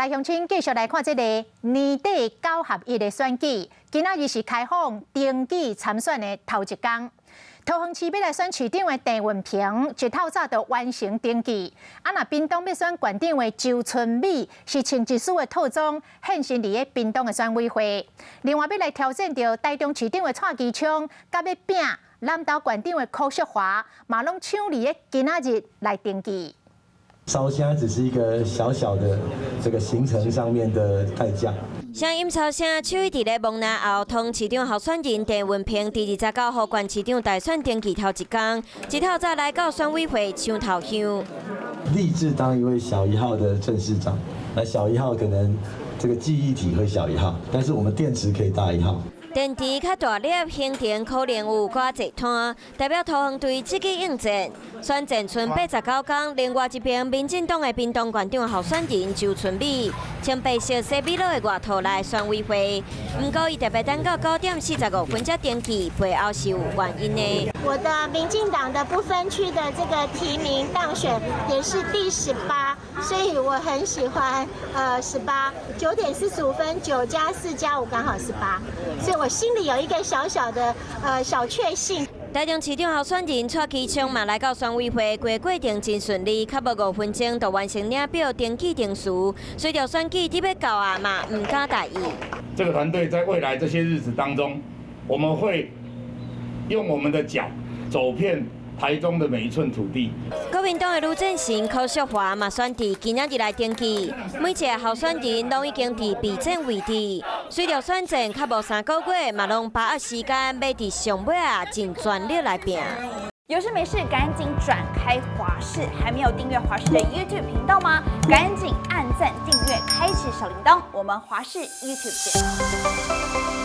乡亲继续来看这个年底9合1的选举，今仔日是开放登记参选的头一天。桃园市要来选市长的郑文平，一透早就完成登记。若屏东要选县长的周春美，是穿一丝的套装，现身伫屏东的选委会。另外要来挑战到台中市长的蔡其昌，甲要拼南投县长的柯淑华，嘛拢抢伫今仔日来登记。 烧香只是一个小小的这个行程上面的代价。声音超声，手艺伫咧蒙南后，同市长候选人郑文平第29号县市长大选登记头一天，一透早来到选委会抢头香。立志当一位小1号的镇市长，那小1号可能这个记忆体会小1号，但是我们电池可以大1号。 电池较大粒，行程可能有寡济摊，代表桃园队积极应战。选战剩89天，另外一边，民进党的屏东县长候选人周春美，穿白色西米露的外套来选委会。不过，伊特别等到9点45分才登记，背后是有原因的。我的民进党的不分区的这个提名当选也是第18，所以我很喜欢18，9点45分9加4加5刚好18，所以我心里有一个小小的小确幸。 台中市长候选人蔡其昌嘛来到选委会，过程真顺利，较无5分钟就完成领表登记定数。随着选举伫要到啊嘛，唔敢大意。这个团队在未来这些日子当中，我们会用我们的脚走遍台中的每一寸土地。国民党的卢正成、柯淑华嘛选伫今仔日来登记，每一个候选人拢已经伫备战位置。随着选战较无3个月，嘛拢把握时间要伫上尾啊尽全力来拼。有事没事赶紧转开华视，还没有订阅华视的 YouTube 频道吗？赶紧按赞、订阅、开启小铃铛，我们华视 YouTube 见。